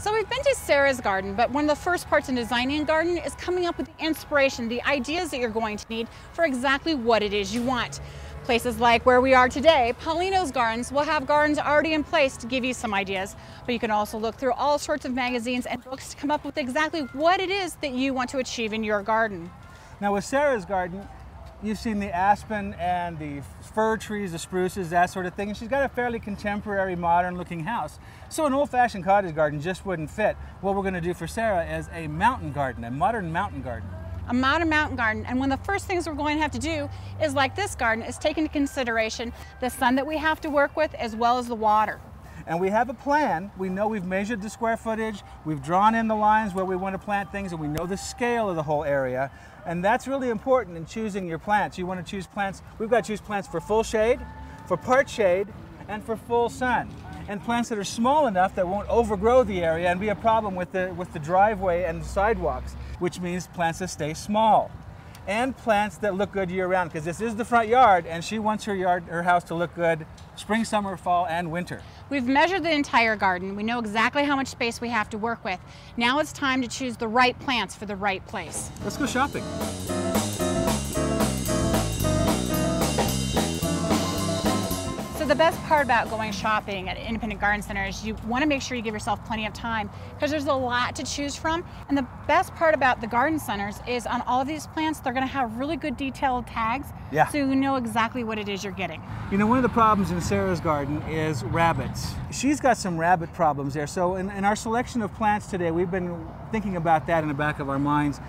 So we've been to Sarah's garden, but one of the first parts in designing a garden is coming up with the inspiration, the ideas that you're going to need for exactly what it is you want. Places like where we are today, Paulino's Gardens, will have gardens already in place to give you some ideas, but you can also look through all sorts of magazines and books to come up with exactly what it is that you want to achieve in your garden. Now with Sarah's garden, you've seen the aspen and the fir trees, the spruces, that sort of thing. And she's got a fairly contemporary, modern-looking house. So an old-fashioned cottage garden just wouldn't fit. What we're going to do for Sarah is a mountain garden, a modern mountain garden. A modern mountain garden, and one of the first things we're going to have to do is, like this garden, is take into consideration the sun that we have to work with as well as the water. And we have a plan. We know we've measured the square footage, we've drawn in the lines where we want to plant things, and we know the scale of the whole area. And that's really important in choosing your plants. You want to choose plants, we've got to choose plants for full shade, for part shade, and for full sun. And plants that are small enough that won't overgrow the area and be a problem with the driveway and sidewalks, which means plants that stay small. And plants that look good year-round, because this is the front yard, and she wants her house to look good spring, summer, fall, and winter. We've measured the entire garden. We know exactly how much space we have to work with. Now it's time to choose the right plants for the right place. Let's go shopping. The best part about going shopping at an independent garden center is you want to make sure you give yourself plenty of time, because there's a lot to choose from. And the best part about the garden centers is on all of these plants, they're going to have really good detailed tags, so you know exactly what it is you're getting. You know, one of the problems in Sarah's garden is rabbits. She's got some rabbit problems there. So in our selection of plants today, we've been thinking about that in the back of our minds.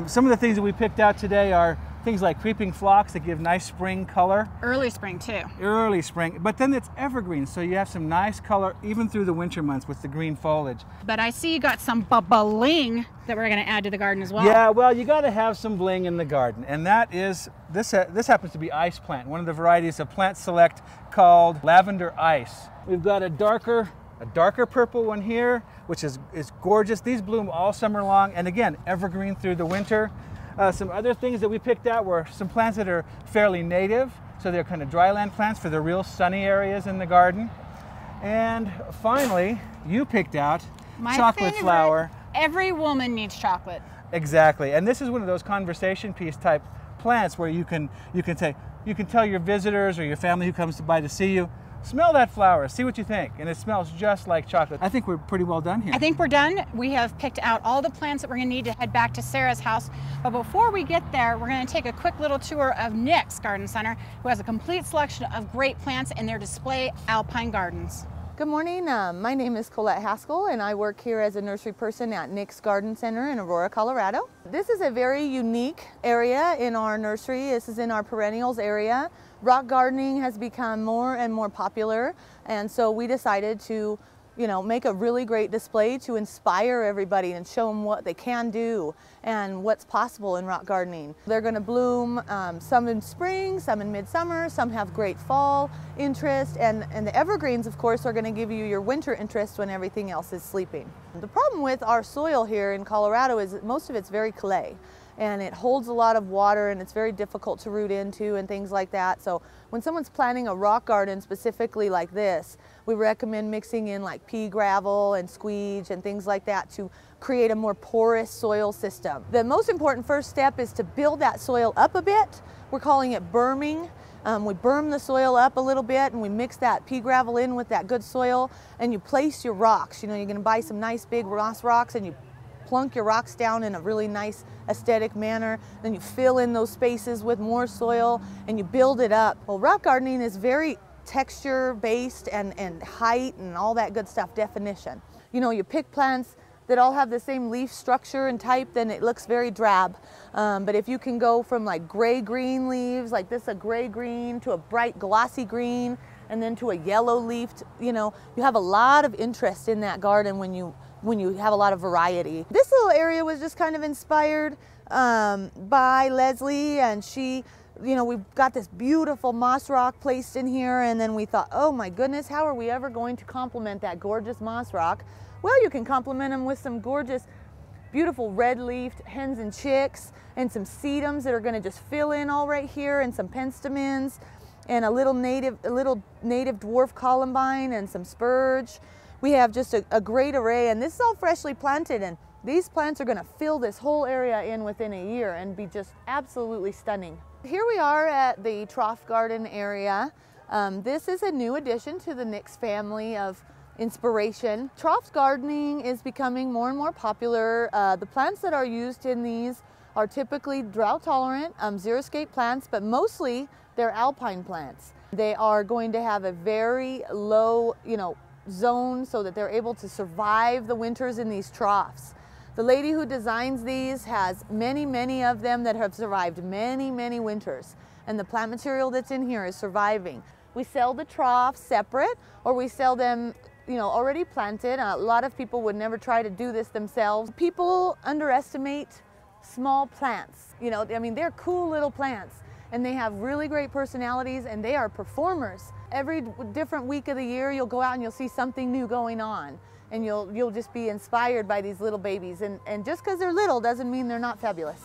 Some of the things that we picked out today are things like creeping phlox that give nice spring color. Early spring too. Early spring, but then it's evergreen, so you have some nice color even through the winter months with the green foliage. But I see you got some bling that we're going to add to the garden as well. Yeah, well, you got to have some bling in the garden, and that is, this happens to be ice plant, one of the varieties of Plant Select called lavender ice. We've got a darker purple one here, which is gorgeous. These bloom all summer long, and again, evergreen through the winter. Some other things that we picked out were some plants that are fairly native, so they're kind of dryland plants for the real sunny areas in the garden. And finally, you picked out chocolate flower. Every woman needs chocolate. Exactly, and this is one of those conversation piece type plants where you can tell your visitors or your family who comes by to see you, smell that flower, see what you think, and it smells just like chocolate. I think we're pretty well done here. I think we're done. We have picked out all the plants that we're going to need to head back to Sarah's house. But before we get there, we're going to take a quick little tour of Nick's Garden Center, who has a complete selection of great plants in their display alpine gardens. Good morning. My name is Colette Haskell, and I work here as a nursery person at Nick's Garden Center in Aurora, Colorado. This is a very unique area in our nursery. This is in our perennials area. Rock gardening has become more and more popular, and so we decided to, make a really great display to inspire everybody and show them what they can do and what's possible in rock gardening. They're going to bloom some in spring, some in midsummer, some have great fall interest, and the evergreens, of course, are going to give you your winter interest when everything else is sleeping. The problem with our soil here in Colorado is that most of it's very clay, and it holds a lot of water, and it's very difficult to root into and things like that. So when someone's planting a rock garden specifically like this, we recommend mixing in like pea gravel and squeege and things like that to create a more porous soil system. The most important first step is to build that soil up a bit. We're calling it berming. We berm the soil up a little bit, and we mix that pea gravel in with that good soil, and you place your rocks. You're going to buy some nice big moss rocks, and you plunk your rocks down in a really nice aesthetic manner. Then you fill in those spaces with more soil and you build it up. Well, rock gardening is very texture based and height and all that good stuff, definition. You pick plants that all have the same leaf structure and type, then it looks very drab. But if you can go from like gray-green leaves, like this, a gray-green, to a bright glossy green, and then to a yellow leafed, you have a lot of interest in that garden when you have a lot of variety. This little area was just kind of inspired by Leslie, and she, we've got this beautiful moss rock placed in here, and then we thought, oh my goodness, how are we ever going to complement that gorgeous moss rock? Well, you can complement them with some gorgeous, beautiful red-leafed hens and chicks, and some sedums that are going to just fill in all right here, and some penstemons, and a little native dwarf columbine, and some spurge. We have just a great array, and this is all freshly planted, and these plants are going to fill this whole area in within a year and be just absolutely stunning. Here we are at the trough garden area. This is a new addition to the Nix family of inspiration. Trough gardening is becoming more and more popular. The plants that are used in these are typically drought tolerant, xeriscape plants, but mostly they're alpine plants. They are going to have a very low, zone so that they're able to survive the winters in these troughs. The lady who designs these has many of them that have survived many winters, and the plant material that's in here is surviving. We sell the troughs separate, or we sell them already planted. A lot of people would never try to do this themselves. People underestimate small plants. They're cool little plants, and they have really great personalities, and they are performers. Every different week of the year, you'll go out and you'll see something new going on, and you'll just be inspired by these little babies. And just because they're little doesn't mean they're not fabulous.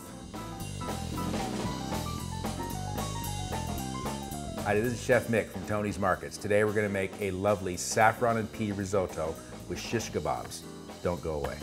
Hi, this is Chef Mick from Tony's Markets. Today we're going to make a lovely saffron and pea risotto with shish kebabs. Don't go away.